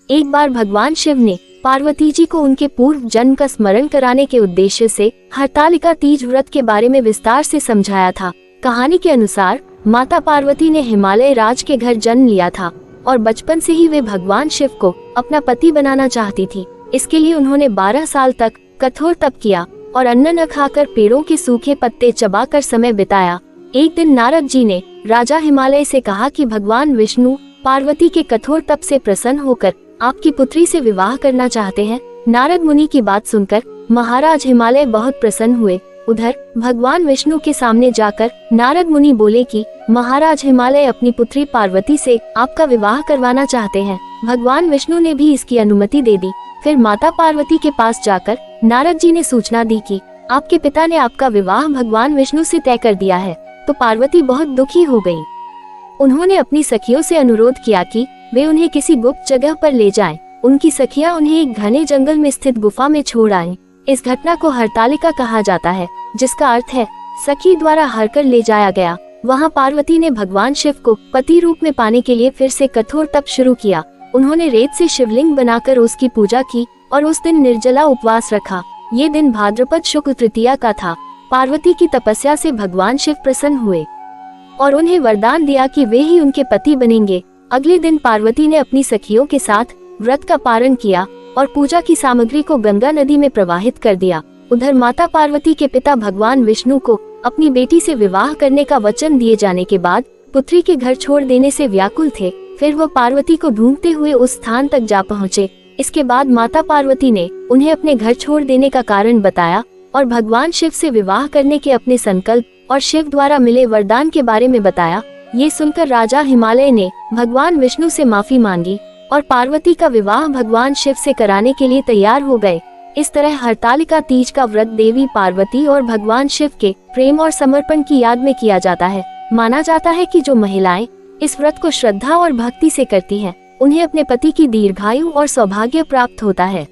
एक बार भगवान शिव ने पार्वती जी को उनके पूर्व जन्म का स्मरण कराने के उद्देश्य से हरतालिका तीज व्रत के बारे में विस्तार से समझाया था। कहानी के अनुसार माता पार्वती ने हिमालय राज के घर जन्म लिया था और बचपन से ही वे भगवान शिव को अपना पति बनाना चाहती थी। इसके लिए उन्होंने 12 साल तक कठोर तप किया और अन्न न खाकर पेड़ों के सूखे पत्ते चबाकर समय बिताया। एक दिन नारद जी ने राजा हिमालय से कहा कि भगवान विष्णु पार्वती के कठोर तप से प्रसन्न होकर आपकी पुत्री से विवाह करना चाहते हैं। नारद मुनि की बात सुनकर महाराज हिमालय बहुत प्रसन्न हुए। उधर भगवान विष्णु के सामने जाकर नारद मुनि बोले कि महाराज हिमालय अपनी पुत्री पार्वती से आपका विवाह करवाना चाहते हैं। भगवान विष्णु ने भी इसकी अनुमति दे दी। फिर माता पार्वती के पास जाकर नारद जी ने सूचना दी कि आपके पिता ने आपका विवाह भगवान विष्णु से तय कर दिया है। तो पार्वती बहुत दुखी हो गयी। उन्होंने अपनी सखियों से अनुरोध किया कि वे उन्हें किसी गुप्त जगह पर ले जाएं। उनकी सखियां उन्हें एक घने जंगल में स्थित गुफा में छोड़ आईं। इस घटना को हरतालिका कहा जाता है, जिसका अर्थ है सखी द्वारा हरकर ले जाया गया। वहां पार्वती ने भगवान शिव को पति रूप में पाने के लिए फिर से कठोर तप शुरू किया। उन्होंने रेत से शिवलिंग बनाकर उसकी पूजा की और उस दिन निर्जला उपवास रखा। ये दिन भाद्रपद शुक्ल तृतीया का था। पार्वती की तपस्या से भगवान शिव प्रसन्न हुए और उन्हें वरदान दिया कि वे ही उनके पति बनेंगे। अगले दिन पार्वती ने अपनी सखियों के साथ व्रत का पारण किया और पूजा की सामग्री को गंगा नदी में प्रवाहित कर दिया। उधर माता पार्वती के पिता भगवान विष्णु को अपनी बेटी से विवाह करने का वचन दिए जाने के बाद पुत्री के घर छोड़ देने से व्याकुल थे। फिर वो पार्वती को ढूंढते हुए उस स्थान तक जा पहुँचे। इसके बाद माता पार्वती ने उन्हें अपने घर छोड़ देने का कारण बताया और भगवान शिव से विवाह करने के अपने संकल्प और शिव द्वारा मिले वरदान के बारे में बताया। ये सुनकर राजा हिमालय ने भगवान विष्णु से माफी मांगी और पार्वती का विवाह भगवान शिव से कराने के लिए तैयार हो गए। इस तरह हरतालिका तीज का व्रत देवी पार्वती और भगवान शिव के प्रेम और समर्पण की याद में किया जाता है। माना जाता है कि जो महिलाएं इस व्रत को श्रद्धा और भक्ति से करती हैं, उन्हें अपने पति की दीर्घायु और सौभाग्य प्राप्त होता है।